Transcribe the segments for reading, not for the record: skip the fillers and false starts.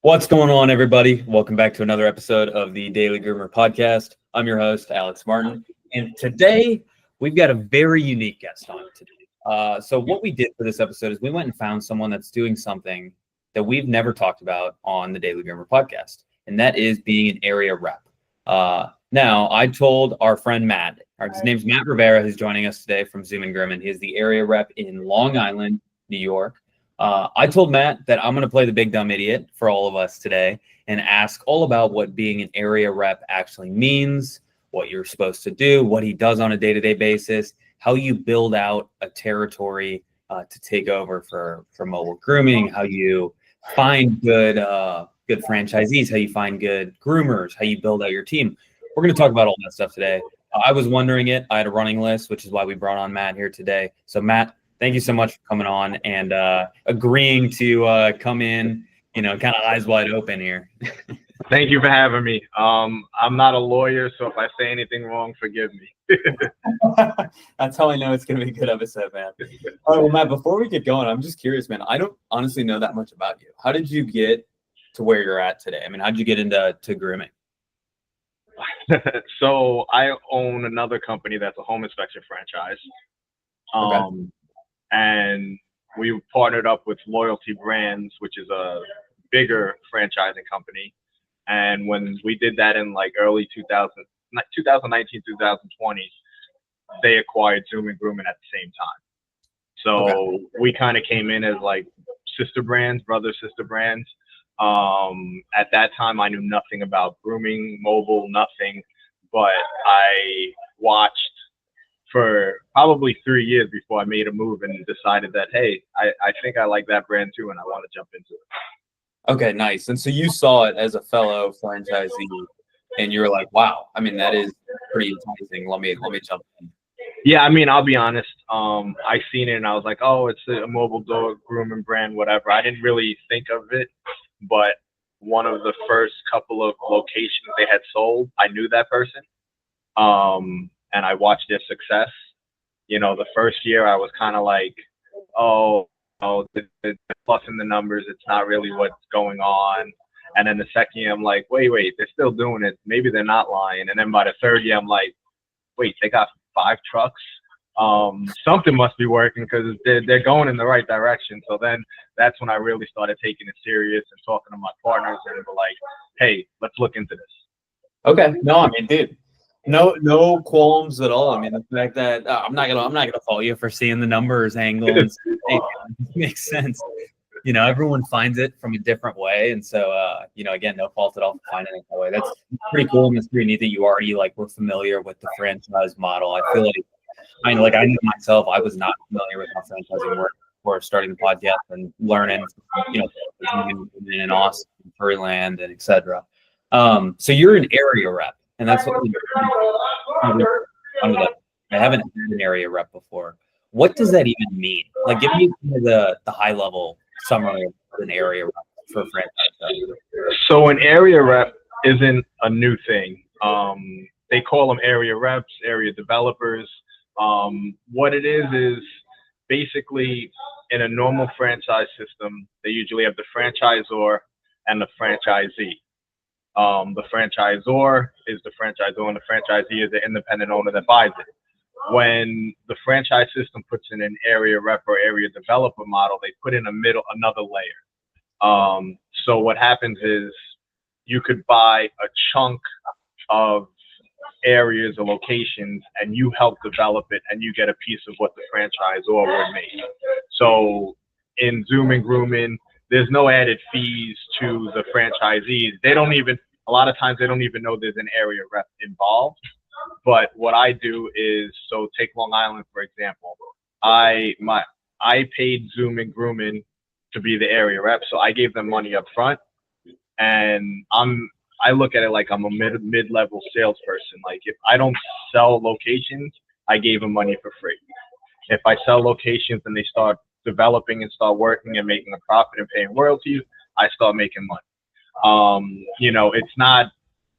What's going on, everybody? Welcome back to another episode of the Daily Groomer podcast. I'm your host, Alex Martin, and today we've got a very unique guest on today. So what we did for this episode is we went and found someone that's doing something that we've never talked about on the Daily Groomer podcast, and that is being an area rep. Now, I told our friend Matt, his name's Matt Rivera, who's joining us today from Zoomin Groomin. He is the area rep in Long Island, New York. I told Matt that I'm going to play the big dumb idiot for all of us today and ask all about what being an area rep actually means, what you're supposed to do, what he does on a day-to-day basis, how you build out a territory to take over for mobile grooming, how you find good franchisees, how you find good groomers, how you build out your team. We're going to talk about all that stuff today. I was wondering it. I had a running list, which is why we brought on Matt here today. So Matt, thank you so much for coming on and agreeing to come in, kind of eyes wide open here. Thank you for having me. I'm not a lawyer, so if I say anything wrong, forgive me. That's how I know it's going to be a good episode, man. All right, well, Matt, before we get going, I'm just curious, man. I don't honestly know that much about you. How did you get to where you're at today? I mean, how did you get into grooming? So I own another company that's a home inspection franchise. Okay. And we partnered up with Loyalty Brands, which is a bigger franchising company. And when we did that in like early 2019, 2020, they acquired Zoomin Groomin at the same time. So we kind of came in as like sister brands, sister brands. At that time, I knew nothing about grooming, mobile, nothing, but I watched for probably 3 years before I made a move and decided that, hey, I think I like that brand too, and I want to jump into it. Okay, nice. And so you saw it as a fellow franchisee, and you were like, wow, I mean, that is pretty enticing. Let me jump in. Yeah, I mean, I'll be honest. I seen it and I was like, oh, it's a mobile dog grooming brand, whatever. I didn't really think of it, but one of the first couple of locations they had sold, I knew that person. And I watched their success. The first year I was kind of like, they're plussing the numbers. It's not really what's going on. And then the second year I'm like, wait, they're still doing it. Maybe they're not lying. And then by the third year I'm like, wait, they got 5 trucks. Something must be working because they're going in the right direction. So then that's when I really started taking it serious and talking to my partners and were like, hey, let's look into this. Okay. No, I mean, dude. No qualms at all. I mean, the fact that I'm not gonna fault you for seeing the numbers angle and it makes sense. Everyone finds it from a different way, and so again, no fault at all for finding it that way. That's pretty cool, and it's pretty neat that you already were familiar with the franchise model. I feel I knew myself, I was not familiar with how franchising worked before starting the podcast and learning, in Austin, Furryland, and etc. So you're an area rep. And that's what I haven't had an area rep before. What does that even mean? Give me the high level summary of an area rep for a franchise. So an area rep isn't a new thing. They call them area reps, area developers. What it is basically in a normal franchise system, they usually have the franchisor and the franchisee. The franchisor is the franchisor and the franchisee is the independent owner that buys it. When the franchise system puts in an area rep or area developer model, they put in another layer. So what happens is you could buy a chunk of areas or locations and you help develop it and you get a piece of what the franchisor would make. So in Zoomin Groomin, there's no added fees to the franchisees. A lot of times they don't even know there's an area rep involved. But what I do is, so take Long Island, for example. I paid Zoomin Groomin to be the area rep, so I gave them money up front. And I look at it like I'm a mid-level salesperson. Like if I don't sell locations, I gave them money for free. If I sell locations and they start developing and start working and making a profit and paying royalties, I start making money.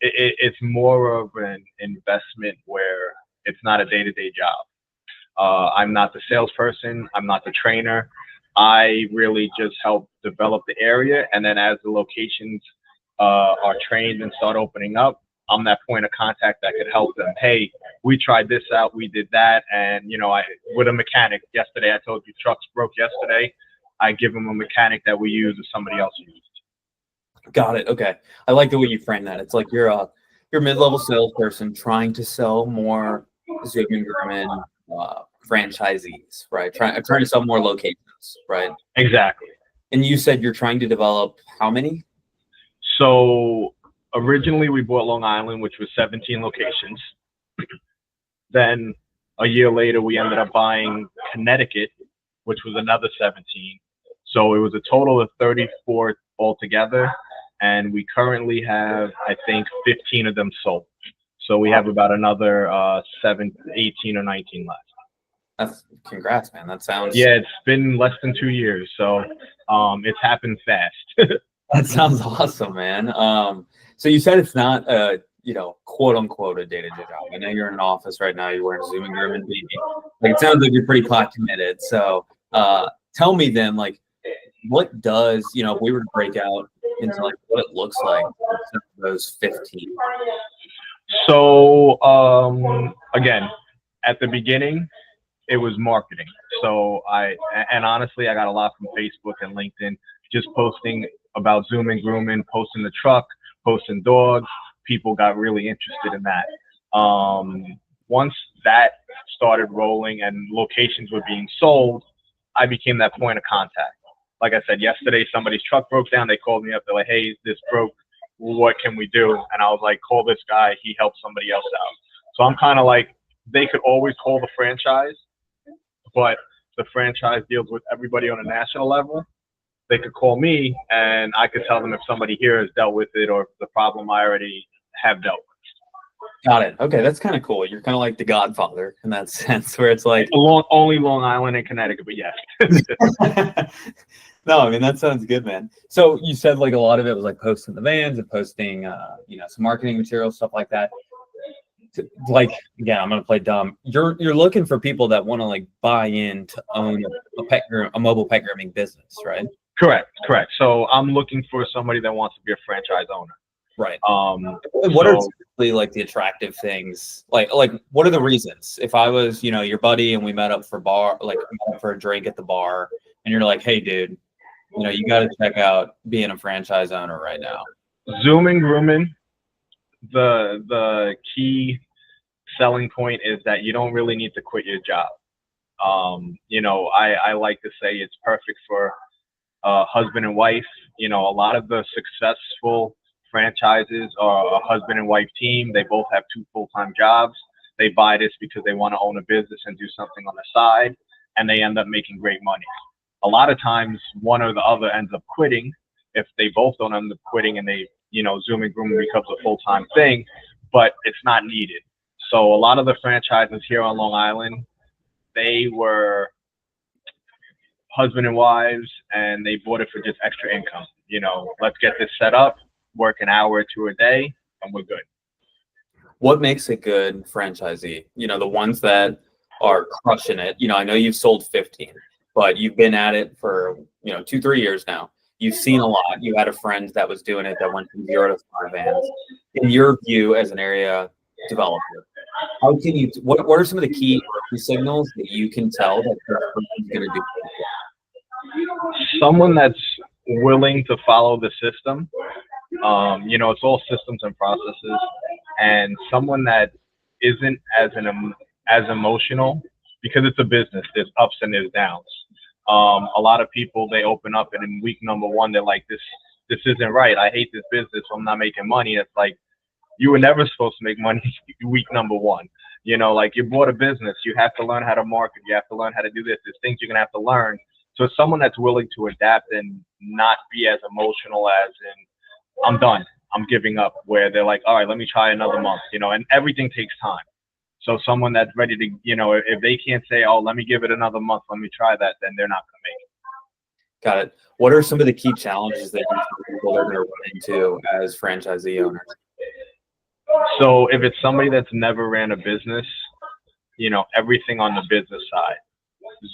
It's more of an investment where it's not a day-to-day job. I'm not the salesperson. I'm not the trainer. I really just help develop the area, and then as the locations are trained and start opening up, I'm that point of contact that could help them. Hey, we tried this out, we did that, and I with a mechanic yesterday. I told you trucks broke yesterday. I give them a mechanic that we use or somebody else used. Got it. Okay. I like the way you frame that. It's like you're a mid-level salesperson trying to sell more Zoomin Groomin franchisees, right? Trying to sell more locations, right? Exactly. And you said you're trying to develop how many? So originally we bought Long Island, which was 17 locations. Then a year later, we ended up buying Connecticut, which was another 17. So it was a total of 34 altogether. And we currently have, I think, 15 of them sold. So we have about another 18 or 19 left. That's congrats, man. That sounds. Yeah, it's been less than 2 years. So it's happened fast. That sounds awesome, man. So you said it's not a, quote unquote a day-to-day job. I know you're in an office right now. You're wearing a Zoomin Groomin baby. Like, it sounds like you're pretty pot committed. So tell me then, like, what does, if we were to break out into like what it looks like those 15? So again, at the beginning, it was marketing. So honestly, I got a lot from Facebook and LinkedIn, just posting about Zoomin Groomin, posting the truck, posting dogs. People got really interested in that. Once that started rolling and locations were being sold, I became that point of contact. Like I said, yesterday, somebody's truck broke down. They called me up. They're like, hey, this broke. What can we do? And I was like, call this guy. He helped somebody else out. So I'm kind of like, they could always call the franchise, but the franchise deals with everybody on a national level. They could call me, and I could tell them if somebody here has dealt with it or if the problem I already have dealt with. Got it. Okay, that's kind of cool. You're kind of like the Godfather in that sense, where it's like only Long Island and Connecticut, but yes. No, I mean, that sounds good, man. So you said like a lot of it was like posting the vans and posting, some marketing material, stuff like that. Like, again, I'm gonna play dumb. You're looking for people that want to like buy in to own a mobile pet grooming business, right? Correct. So I'm looking for somebody that wants to be a franchise owner. Right. What are typically like the attractive things? Like what are the reasons? If I was, your buddy and we met up for a drink at the bar, and you're like, hey, dude, you got to check out being a franchise owner right now. Zoomin Groomin, the key selling point is that you don't really need to quit your job. I like to say it's perfect for husband and wife. A lot of the successful franchises are a husband and wife team. They both have 2 full-time jobs. They buy this because they want to own a business and do something on the side, and they end up making great money. A lot of times, one or the other ends up quitting if they both don't end up quitting, and they, Zoomin Groomin becomes a full-time thing, but it's not needed. So a lot of the franchises here on Long Island, they were husband and wives, and they bought it for just extra income. Let's get this set up, work an hour or 2 a day, and we're good. What makes a good franchisee? The ones that are crushing it. I know you've sold 15, but you've been at it for 2-3 years now. You've seen a lot. You had a friend that was doing it that went from 0 to 5 vans. In your view, as an area developer, how can you? What are some of the key signals that you can tell that this person's going to do? Someone that's willing to follow the system. It's all systems and processes, and someone that isn't as emotional, because it's a business. There's ups and there's downs. A lot of people, they open up and in week number 1, they're like, this isn't right. I hate this business. So I'm not making money. It's like, you were never supposed to make money week number 1. Like, you bought a business. You have to learn how to market. You have to learn how to do this. There's things you're going to have to learn. So someone that's willing to adapt and not be as emotional as in, I'm done, I'm giving up, where they're like, all right, let me try another month, and everything takes time. So someone that's ready to, if they can't say, oh, let me give it another month, let me try that, then they're not going to make it. Got it. What are some of the key challenges that you think people are going to run into as franchisee owners? So if it's somebody that's never ran a business, everything on the business side.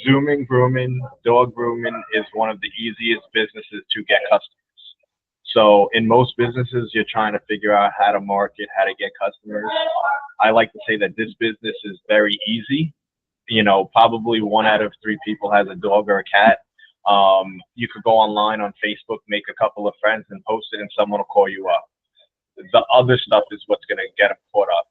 Zoomin Groomin, dog grooming is one of the easiest businesses to get customers. So in most businesses, you're trying to figure out how to market, how to get customers. I like to say that this business is very easy. You know, probably 1 out of 3 people has a dog or a cat. You could go online on Facebook, make a couple of friends and post it, and someone will call you up. The other stuff is what's going to get them caught up.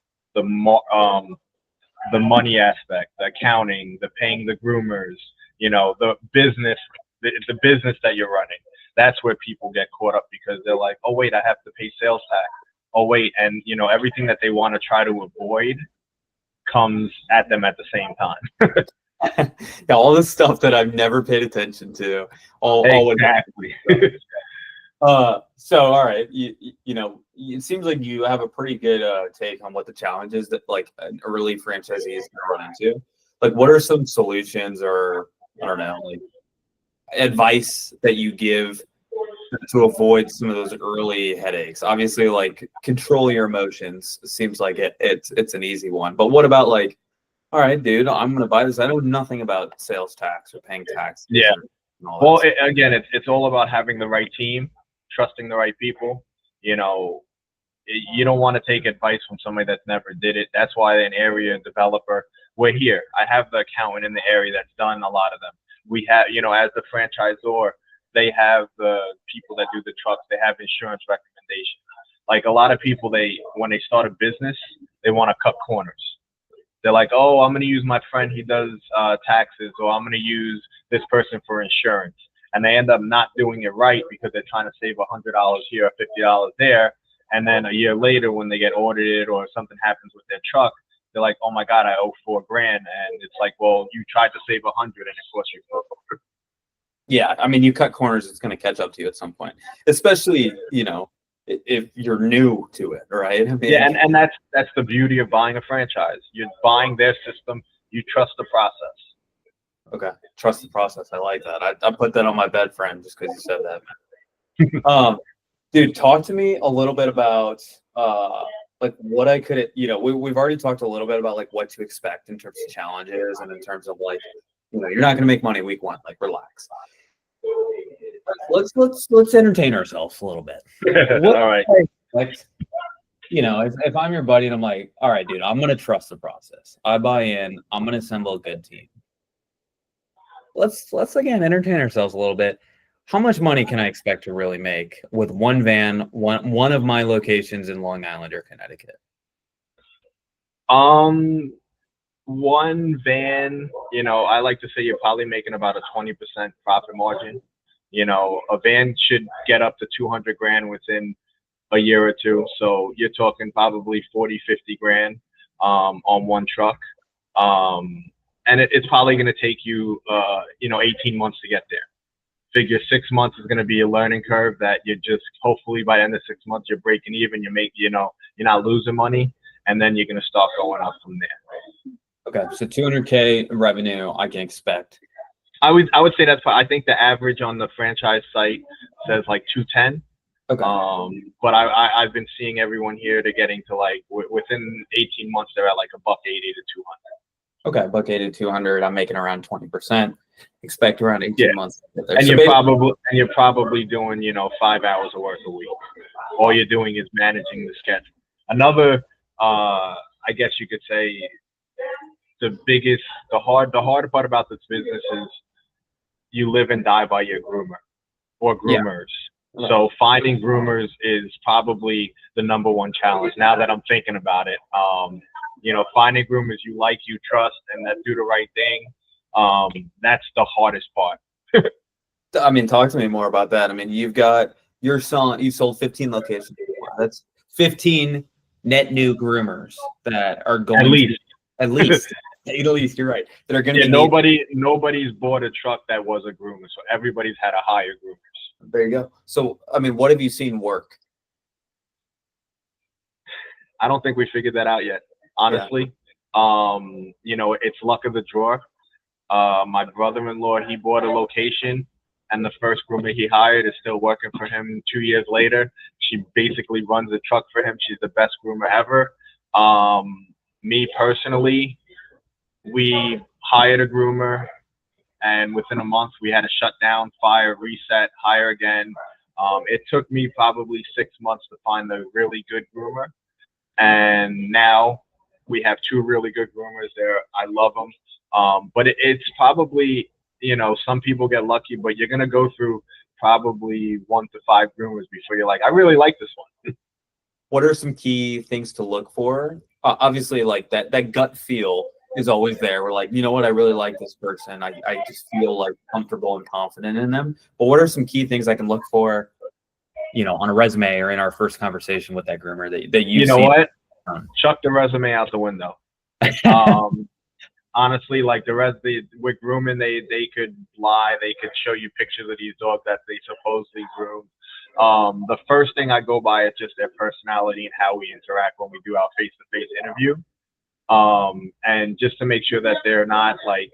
The money aspect, the accounting, the paying the groomers, you know, the business that you're running. That's where people get caught up because they're like, oh wait, I have to pay sales tax. Oh wait, and you know, everything that they want to try to avoid comes at them at the same time. Yeah, all this stuff that I've never paid attention to. Exactly. So all right, you know, it seems like you have a pretty good take on what the challenges that like an early franchisee is going to run into. Like, what are some solutions or I don't know, like advice that you give to avoid some of those early headaches? Obviously, like control your emotions seems like it's an easy one. But what about like, all right, dude, I'm going to buy this. I know nothing about sales tax or paying tax. Yeah. Well, again, it's all about having the right team, trusting the right people. You know, you don't want to take advice from somebody that's never did it. That's why an area developer, we're here. I have the accountant in the area that's done a lot of them. We have, you know, as the franchisor, they have the people that do the trucks. They have insurance recommendations. Like a lot of people, when they start a business, they want to cut corners. They're like, oh, I'm going to use my friend. He does taxes, or I'm going to use this person for insurance. And they end up not doing it right because they're trying to save $100 here or $50 there. And then a year later, when they get audited or something happens with their truck, they're like, oh my God, I owe $4,000. And it's like, well, you tried to save 100 and it cost you 400. Yeah, I mean, you cut corners, it's going to catch up to you at some point, especially, you know, if you're new to it, right? I mean, yeah, and that's the beauty of buying a franchise. You're buying their system. You trust the process. Okay, trust the process. I like that. I put that on my bed frame just because you said that. Dude, talk to me a little bit about like what I could, you know, we've already talked a little bit about like what to expect in terms of challenges and in terms of like, you know, you're not going to make money week 1. Like, relax. Let's entertain ourselves a little bit. All right. Like, you know, if I'm your buddy and I'm like, all right, dude, I'm going to trust the process. I buy in. I'm going to assemble a good team. Let's again entertain ourselves a little bit. How much money can I expect to really make with one van, one of my locations in Long Island or Connecticut? One van, you know, I like to say you're probably making about a 20% profit margin. You know, a van should get up to 200 grand within a year or two. So you're talking probably 40, 50 grand on one truck. And it's probably going to take you, you know, 18 months to get there. Figure 6 months is going to be a learning curve that you just, hopefully by the end of 6 months, you're breaking even, you know, you're not losing money, and then you're going to start going up from there. Okay. So 200K revenue I can expect. I would say that's, I think the average on the franchise site says like 210. Okay. But I've been seeing everyone here to getting to like, within 18 months, they're at like $180 to 200. Okay. $180 to 200. I'm making around 20%. Expect around 18 months. And you're probably doing, you know, 5 hours of work a week. All you're doing is managing the schedule. Another, I guess you could say, the hard part about this business is you live and die by your groomer or groomers. Yeah. So finding groomers is probably the #1 challenge. Now that I'm thinking about it, you know, finding groomers you like, you trust, and that do the right thing. That's the hardest part. I mean, talk to me more about that. I mean, you sold 15 locations. That's 15 net new groomers that are going at least you're right. That are going to be nobody's bought a truck that was a groomer, so everybody's had to hire groomers. There you go. So, I mean, what have you seen work? I don't think we figured that out yet, honestly. Yeah. You know, it's luck of the draw. My brother-in-law, he bought a location, and the first groomer he hired is still working for him 2 years later. She basically runs the truck for him. She's the best groomer ever. Me personally, we hired a groomer. And within a month, we had to shut down, fire, reset, hire again. It took me probably 6 months to find the really good groomer. And now we have 2 really good groomers there. I love them. But it's probably, some people get lucky, but you're going to go through probably 1 to 5 groomers before you're like, I really like this one. What are some key things to look for? Obviously, like that gut feel is always there. We're like, you know what, I really like this person. I just feel like comfortable and confident in them. But what are some key things I can look for, on a resume or in our first conversation with that groomer that you know see? What? Chuck the resume out the window. Honestly, like with grooming, they could lie. They could show you pictures of these dogs that they supposedly groomed. The first thing I go by is just their personality and how we interact when we do our face-to-face interview. And just to make sure that they're not like,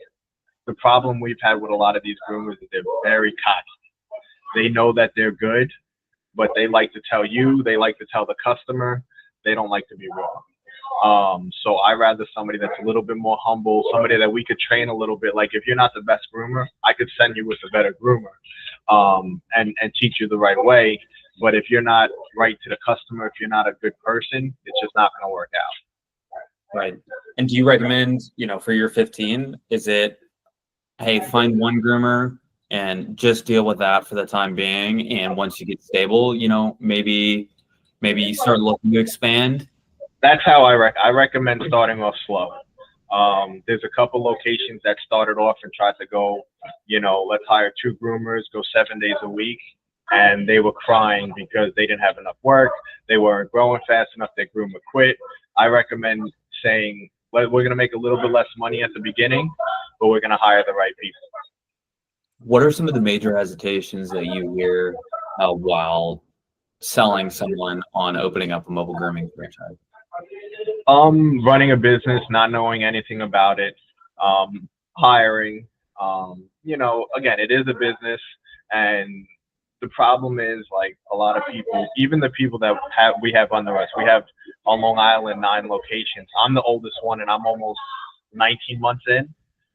the problem we've had with a lot of these groomers is they're very cocky. They know that they're good, but they like to tell you, they like to tell the customer, they don't like to be wrong. So I rather somebody that's a little bit more humble, somebody that we could train a little bit. Like if you're not the best groomer, I could send you with a better groomer, and teach you the right way. But if you're not right to the customer, if you're not a good person, it's just not going to work out. Right. And do you recommend, for your 15, is it, hey, find one groomer and just deal with that for the time being, and once you get stable, maybe you start looking to expand? That's how I recommend starting off slow. There's a couple locations that started off and tried to go, let's hire 2 groomers, go 7 days a week. And they were crying because they didn't have enough work. They weren't growing fast enough. Their groomer quit. I recommend saying, we're going to make a little bit less money at the beginning, but we're going to hire the right people. What are some of the major hesitations that you hear while selling someone on opening up a mobile grooming franchise? Running a business, not knowing anything about it, hiring, again, it is a business, and the problem is like a lot of people, even the people that we have under us, we have on Long Island 9 locations. I'm the oldest one and I'm almost 19 months in.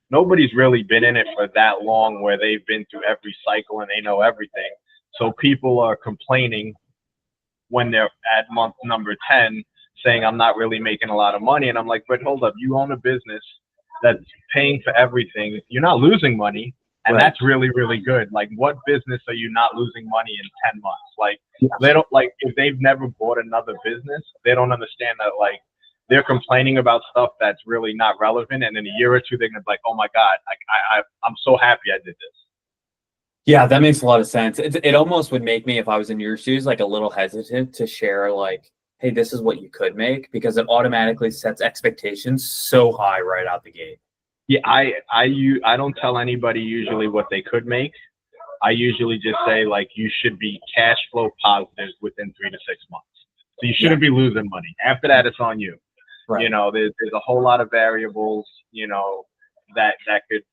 Nobody's really been in it for that long where they've been through every cycle and they know everything. So people are complaining when they're at month number 10 saying, I'm not really making a lot of money. And I'm like, but hold up, you own a business that's paying for everything. You're not losing money. And right. That's really, really good. Like, what business are you not losing money in 10 months? Like, they don't, like, if they've never bought another business, they don't understand that, like, they're complaining about stuff that's really not relevant. And in a year or two, they're going to be like, oh my God, I'm so happy I did this. Yeah, that makes a lot of sense. It almost would make me, if I was in your shoes, like a little hesitant to share, like, hey, this is what you could make, because it automatically sets expectations so high right out the gate. Yeah, I don't tell anybody usually what they could make. I usually just say, like, you should be cash flow positive within 3 to 6 months. So you shouldn't be losing money. After that, it's on you. Right. There's a whole lot of variables, that could,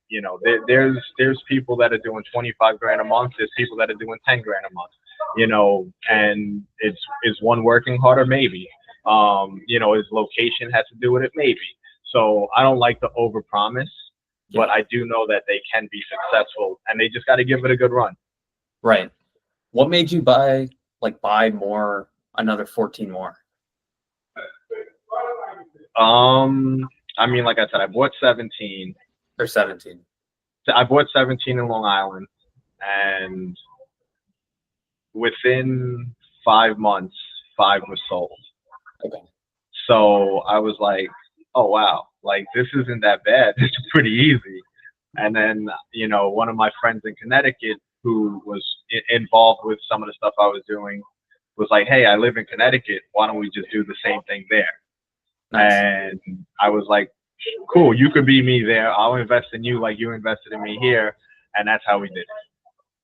there's people that are doing 25 grand a month. There's people that are doing 10 grand a month, and is one working harder? Maybe. His location has to do with it? Maybe. So I don't like to overpromise, but I do know that they can be successful, and they just got to give it a good run. Right. What made you buy more, another 14 more? I mean, like I said, I bought 17. Or 17. I bought 17 in Long Island, and within 5 months, 5 was sold. Okay. So I was like, oh wow, like this isn't that bad. It's pretty easy. And then, one of my friends in Connecticut who was involved with some of the stuff I was doing was like, hey, I live in Connecticut. Why don't we just do the same thing there? Nice. And I was like, cool, you could be me there. I'll invest in you like you invested in me here. And that's how we did it.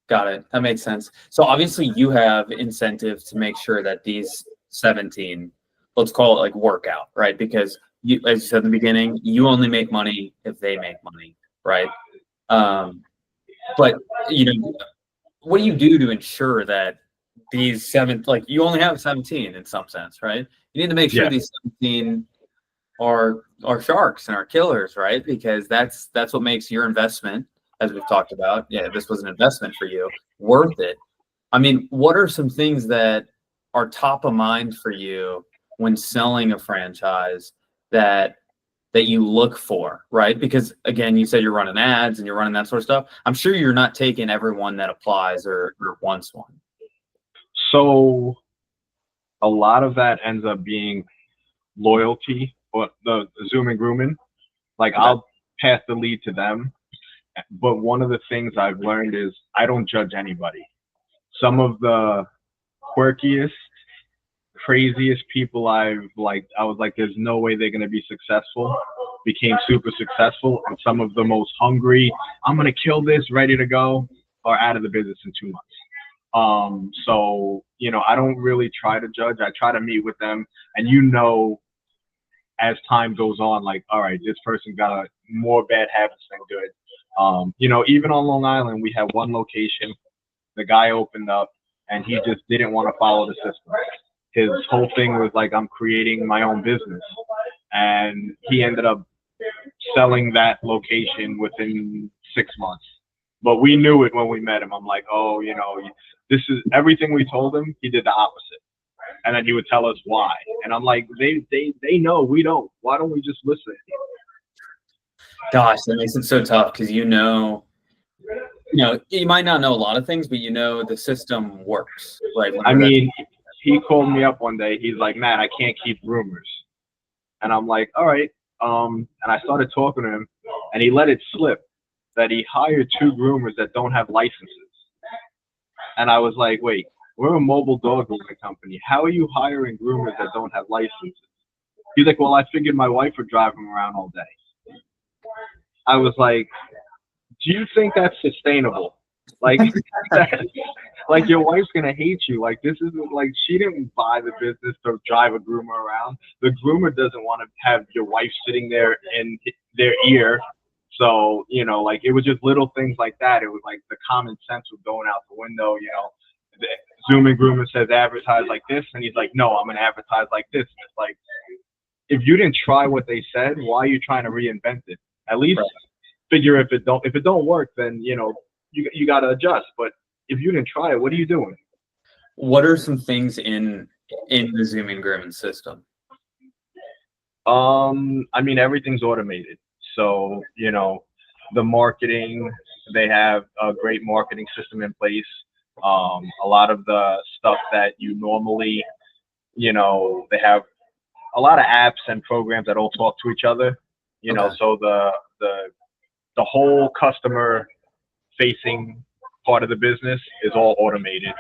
Got it. That makes sense. So obviously you have incentive to make sure that these 17, let's call it like workout, right? Because you, as you said in the beginning, you only make money if they make money, right? But what do you do to ensure that these you only have 17 in some sense, right? You need to make sure these 17 are sharks and are killers, right? Because that's what makes your investment as we've talked about. Yeah, this was an investment for you, worth it. I mean, what are some things that are top of mind for you when selling a franchise that you look for, right? Because again, you said you're running ads and you're running that sort of stuff. I'm sure you're not taking everyone that applies or wants one. So a lot of that ends up being loyalty, or the Zoomin Groomin. Like, Okay. I'll pass the lead to them. But one of the things I've learned is I don't judge anybody. Some of the quirkiest, craziest people I was like, there's no way they're gonna be successful, became super successful, and some of the most hungry, I'm gonna kill this, ready to go, are out of the business in 2 months. So I don't really try to judge. I try to meet with them, and as time goes on, like, all right, this person got more bad habits than good. Even on Long Island, we had one location. The guy opened up, and he just didn't want to follow the system. His whole thing was like, I'm creating my own business, and he ended up selling that location within 6 months. But we knew it when we met him. I'm like, oh, this is everything we told him. He did the opposite, and then he would tell us why. And I'm like, they know, we don't. Why don't we just listen? Gosh, that makes it so tough because you might not know a lot of things, but the system works. Like, I mean, he called me up one day. He's like, Matt, I can't keep Groomers. And I'm like, all right. And I started talking to him, and he let it slip that he hired 2 groomers that don't have licenses. And I was like, wait, we're a mobile dog grooming company. How are you hiring groomers that don't have licenses? He's like, well, I figured my wife would drive them around all day. I was like, do you think that's sustainable? Like, like, your wife's gonna hate you. Like, this isn't like, she didn't buy the business to drive a groomer around. The groomer doesn't want to have your wife sitting there in their ear. So, like, it was just little things like that. It was like the common sense was going out the window. Zoomin Groomin says advertise like this, and he's like, no, I'm gonna advertise like this. And it's like, if you didn't try what they said, why are you trying to reinvent it? At least figure if it don't work, then you got to adjust. But if you didn't try it, what are you doing? What are some things in the Zoomin Groomin system? I mean, everything's automated. So, the marketing, they have a great marketing system in place. A lot of the stuff that you normally, they have a lot of apps and programs that all talk to each other. So the whole customer facing part of the business is all automated.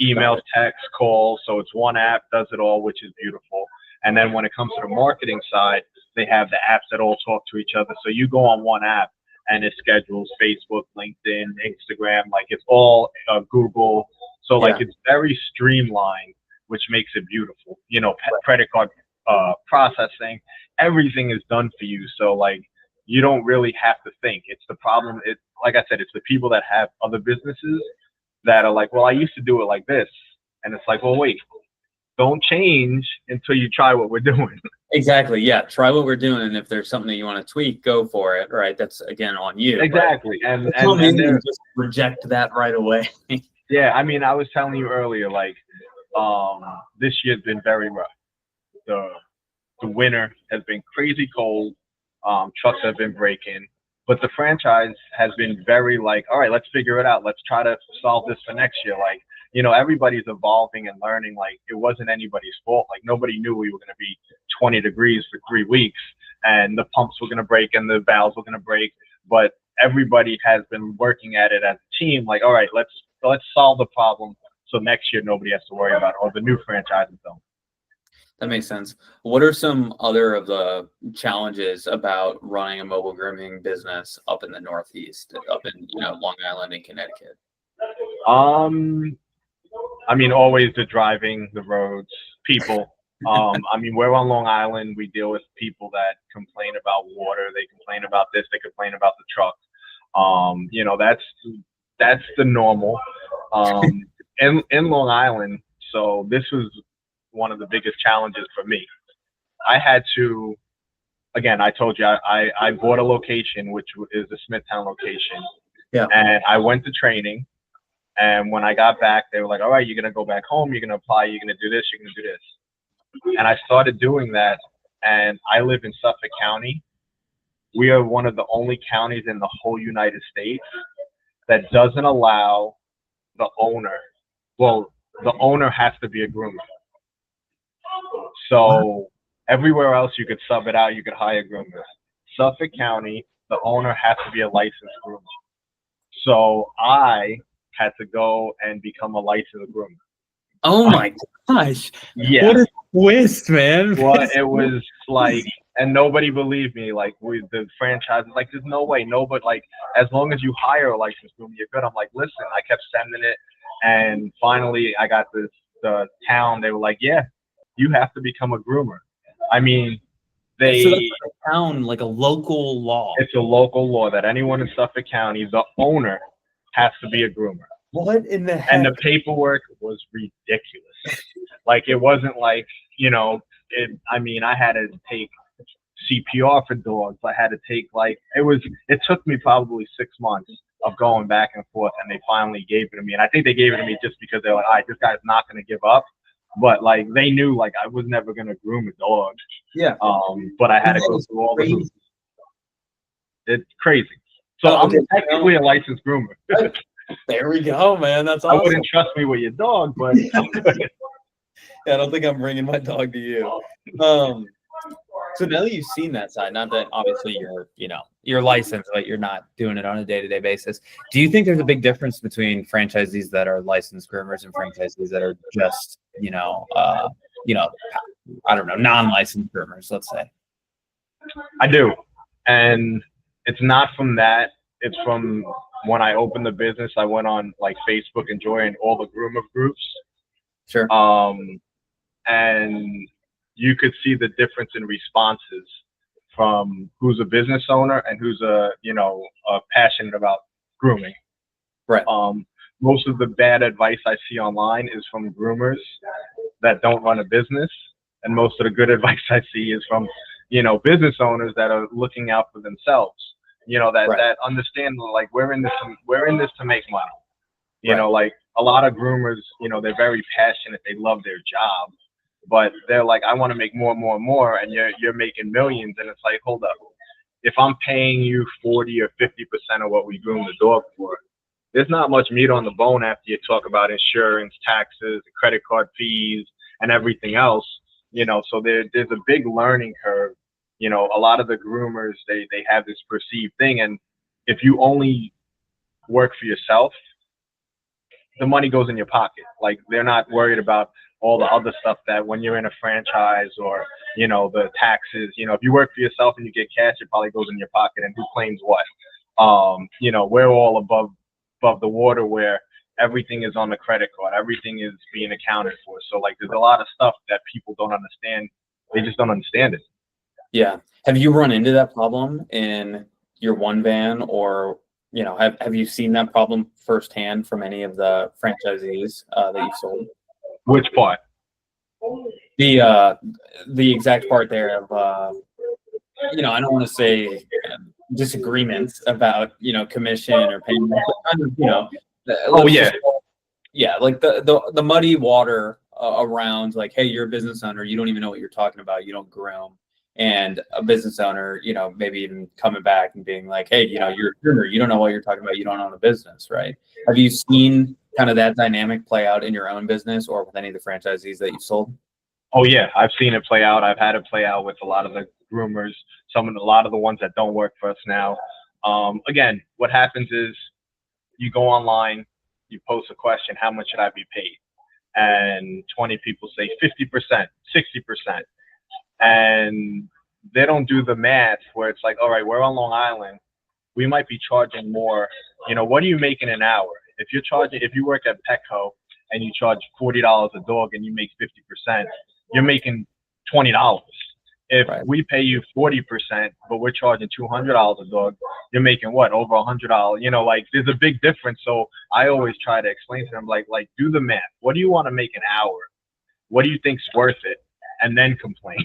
Emails, text, calls. So it's one app, does it all, which is beautiful. And then when it comes to the marketing side, they have the apps that all talk to each other. So you go on one app and it schedules Facebook, LinkedIn, Instagram, like it's all Google. So like it's very streamlined, which makes it beautiful. Credit card processing, everything is done for you. So like, you don't really have to think. It's the problem. Like I said, it's the people that have other businesses that are like, well, I used to do it like this. And it's like, well, wait, don't change until you try what we're doing. Exactly. Yeah. Try what we're doing. And if there's something that you want to tweak, go for it. Right. That's again on you. Exactly. Right? And just reject that right away. Yeah. I mean, I was telling you earlier, like, this year's been very rough. The winter has been crazy cold. Trucks have been breaking, but the franchise has been very like, all right, let's figure it out. Let's try to solve this for next year. Like, everybody's evolving and learning. Like, it wasn't anybody's fault. Like, nobody knew we were going to be 20 degrees for 3 weeks and the pumps were going to break and the valves were going to break. But everybody has been working at it as a team. Like, all right, let's solve the problem. So next year, nobody has to worry about it, or the new franchises don't. That makes sense. What are some other of the challenges about running a mobile grooming business up in the Northeast, up in Long Island and Connecticut? I mean, always the driving, the roads, people. I mean, we're on Long Island. We deal with people that complain about water. They complain about this. They complain about the truck. That's the normal. In Long Island, so this was one of the biggest challenges for me. I had to, again, I told you, I bought a location, which is the Smithtown location. Yeah. And I went to training. And when I got back, they were like, all right, you're going to go back home. You're going to apply. You're going to do this. You're going to do this. And I started doing that. And I live in Suffolk County. We are one of the only counties in the whole United States that doesn't allow the owner. Well, the owner has to be a groomer. So everywhere else you could sub it out, you could hire groomers. Suffolk County, the owner has to be a licensed groomer. So I had to go and become a licensed groomer. Oh my gosh. Yeah. What a twist, man. Well, it was like, and nobody believed me. Like, with the franchise, like, there's no way. No, but like, as long as you hire a licensed groomer, you're good. I'm like, listen, I kept sending it. And finally, I got the town. They were like, yeah, you have to become a groomer. I mean, So that's like a town, like a local law. It's a local law that anyone in Suffolk County, the owner, has to be a groomer. What in the heck? And the paperwork was ridiculous. Like, it wasn't like, you know, I mean, I had to take CPR for dogs. I had to take, like, it took me probably 6 months of going back and forth, and they finally gave it to me. And I think they gave it to me just because they're like, all right, this guy's not going to give up. But like, they knew, like, I was never going to groom a dog. Yeah. But I had to go through all the hoops. It's crazy. So I'm technically a licensed groomer. There we go, man. That's awesome. I wouldn't trust me with your dog, but Yeah, I don't think I'm bringing my dog to you. So now that you've seen that side, not that obviously you're licensed, but you're not doing it on a day-to-day basis. Do you think there's a big difference between franchisees that are licensed groomers and franchisees that are just, I don't know, non-licensed groomers, let's say? I do. And it's not from that. It's from when I opened the business, I went on like Facebook and joined all the groomer groups. Sure. And you could see the difference in responses from who's a business owner and who's passionate about grooming. Right. Most of the bad advice I see online is from groomers that don't run a business, and most of the good advice I see is from, business owners that are looking out for themselves. That understand, like, we're in this to make money. Like, a lot of groomers, they're very passionate. They love their job. But they're like, I want to make more and more and more, and you're making millions. And it's like, hold up. If I'm paying you 40 or 50% of what we groom the dog for, there's not much meat on the bone after you talk about insurance, taxes, credit card fees, and everything else. So there's a big learning curve. A lot of the groomers, they have this perceived thing. And if you only work for yourself, the money goes in your pocket. Like, they're not worried about all the other stuff that when you're in a franchise or, the taxes, if you work for yourself and you get cash, it probably goes in your pocket, and who claims what? We're all above the water where everything is on the credit card. Everything is being accounted for. So, like, there's a lot of stuff that people don't understand. They just don't understand it. Yeah. Have you run into that problem in your one van, or, have you seen that problem firsthand from any of the franchisees that you've sold? Which part? The exact part there of, I don't want to say disagreements about, commission or payment, but kind of, yeah, like the muddy water around, like, hey, you're a business owner, you don't even know what you're talking about, you don't groom. And a business owner, maybe even coming back and being like, hey, you're a groomer, you don't know what you're talking about, you don't own a business, right? Have you seen kind of that dynamic play out in your own business or with any of the franchisees that you've sold? Oh yeah, I've seen it play out. I've had it play out with a lot of the groomers, a lot of the ones that don't work for us now. Again, what happens is you go online, you post a question, how much should I be paid? And 20 people say 50%, 60%. And they don't do the math where it's like, all right, we're on Long Island, we might be charging more. What are you making an hour? If you work at Petco and you charge $40 a dog and you make 50%, you're making $20. If we pay you 40%, but we're charging $200 a dog, you're making what? Over $100. Like, there's a big difference. So I always try to explain to them, like, do the math. What do you want to make an hour? What do you think's worth it? And then complain.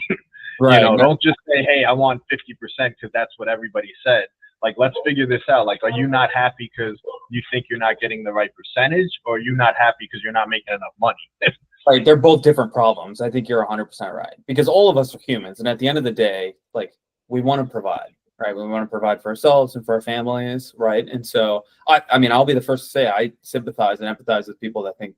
Don't just say, hey, I want 50% because that's what everybody said. Like, let's figure this out. Like, are you not happy because you think you're not getting the right percentage, or are you not happy because you're not making enough money? Like, they're both different problems. I think you're 100% right, because all of us are humans, and at the end of the day, like, we want to provide, right? We want to provide for ourselves and for our families, right? And so, I mean, I'll be the first to say I sympathize and empathize with people that think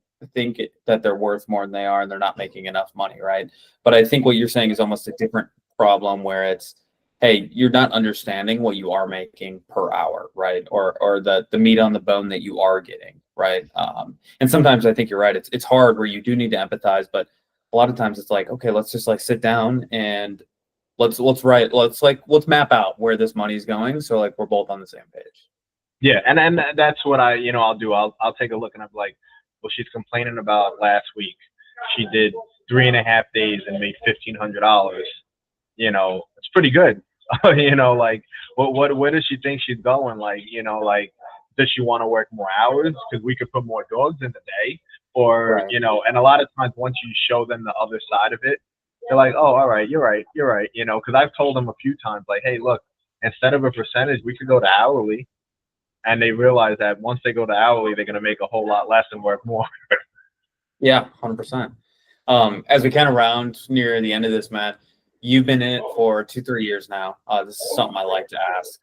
that they're worth more than they are and they're not making enough money, right? But I think what you're saying is almost a different problem, where it's, hey, you're not understanding what you are making per hour, right? Or the meat on the bone that you are getting, right? And sometimes I think you're right. It's hard where you do need to empathize, but a lot of times it's like, okay, let's just like sit down and let's map out where this money is going, so like we're both on the same page. Yeah, and that's what I'll do. I'll take a look and I'm like, well, she's complaining about last week. She did 3.5 days and made $1,500. It's pretty good. Like, where does she think she's going? Like, like, does she want to work more hours because we could put more dogs in the day? Or, Right. And a lot of times once you show them the other side of it, they're like, oh, all right, you're right. Because I've told them a few times, like, hey, look, instead of a percentage, we could go to hourly. And they realize that once they go to hourly, they're going to make a whole lot less and work more. Yeah, 100%. As we kind of round near the end of this, Matt, you've been in it for 2-3 years now. This is something I like to ask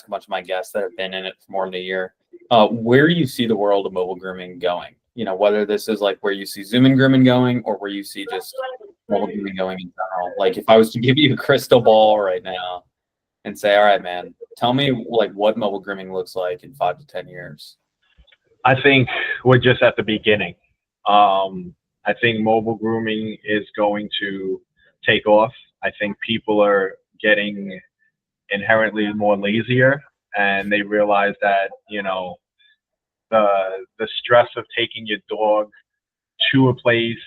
a bunch of my guests that have been in it for more than a year. Where do you see the world of mobile grooming going? Whether this is like where you see Zoomin Groomin going, or where you see just mobile grooming going in general. Like, if I was to give you a crystal ball right now and say, all right, man, tell me like what mobile grooming looks like in 5 to 10 years. I think we're just at the beginning. I think mobile grooming is going to take off. I think people are getting inherently more lazier, and they realize that, the stress of taking your dog to a place,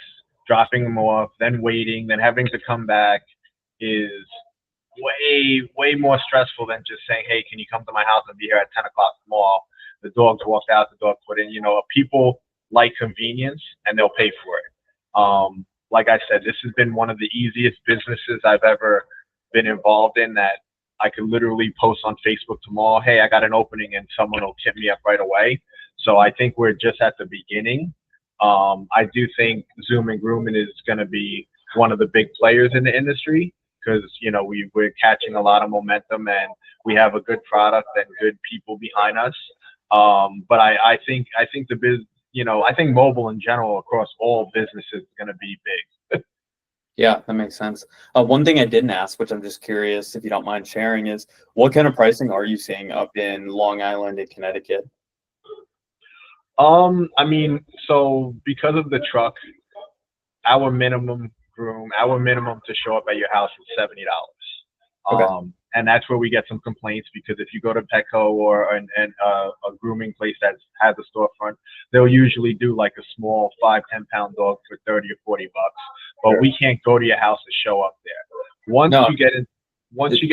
dropping them off, then waiting, then having to come back is way more stressful than just saying, hey, can you come to my house and be here at 10 o'clock tomorrow? The dog's walked out, the dog put in. People like convenience, and they'll pay for it. Like I said, this has been one of the easiest businesses I've ever been involved in, that I could literally post on Facebook tomorrow, hey, I got an opening, and someone will tip me up right away. So I think we're just at the beginning. I do think Zoomin Groomin is going to be one of the big players in the industry, because we're catching a lot of momentum, and we have a good product and good people behind us. But I think I think mobile in general across all businesses is going to be big. Yeah, that makes sense. One thing I didn't ask, which I'm just curious if you don't mind sharing, is what kind of pricing are you seeing up in Long Island and Connecticut? I mean, so because of the truck, our minimum to show up at your house is $70. Okay. And that's where we get some complaints, because if you go to Petco or a grooming place that has a storefront, they'll usually do like a small 5-10 pound dog for 30 or 40 bucks. But Sure. we can't go to your house to show up there. Once you get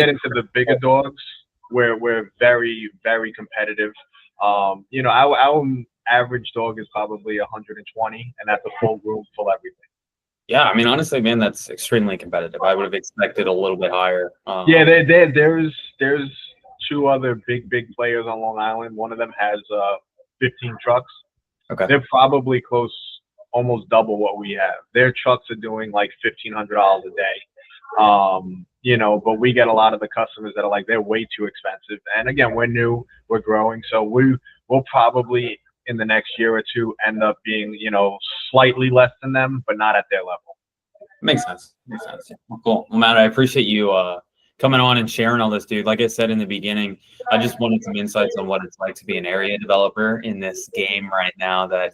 into the bigger dogs, we're very, very competitive. Our average dog is probably 120, and that's a full groom, full everything. Yeah, I mean, honestly, man, that's extremely competitive. I would have expected a little bit higher. Yeah, there's 2 other big players on Long Island. One of them has 15 trucks. Okay. They're probably close, almost double what we have. Their trucks are doing like $1,500 a day. But we get a lot of the customers that are like, they're way too expensive. And again, we're new, we're growing, so we'll probably in the next year or 2 end up being, slightly less than them, but not at their level. Makes sense. Well, cool. Well, Matt, I appreciate you coming on and sharing all this, dude. Like I said in the beginning, I just wanted some insights on what it's like to be an area developer in this game right now that,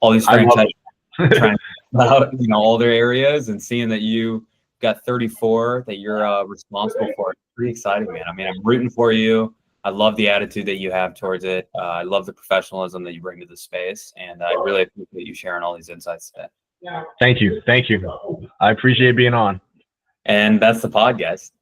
all these franchises trying to out, all their areas, and seeing that you got 34 that you're responsible for. It's pretty exciting, man. I mean, I'm rooting for you. I love the attitude that you have towards it. I love the professionalism that you bring to the space, and I really appreciate you sharing all these insights today. Thank you. I appreciate being on. And that's the pod, guys.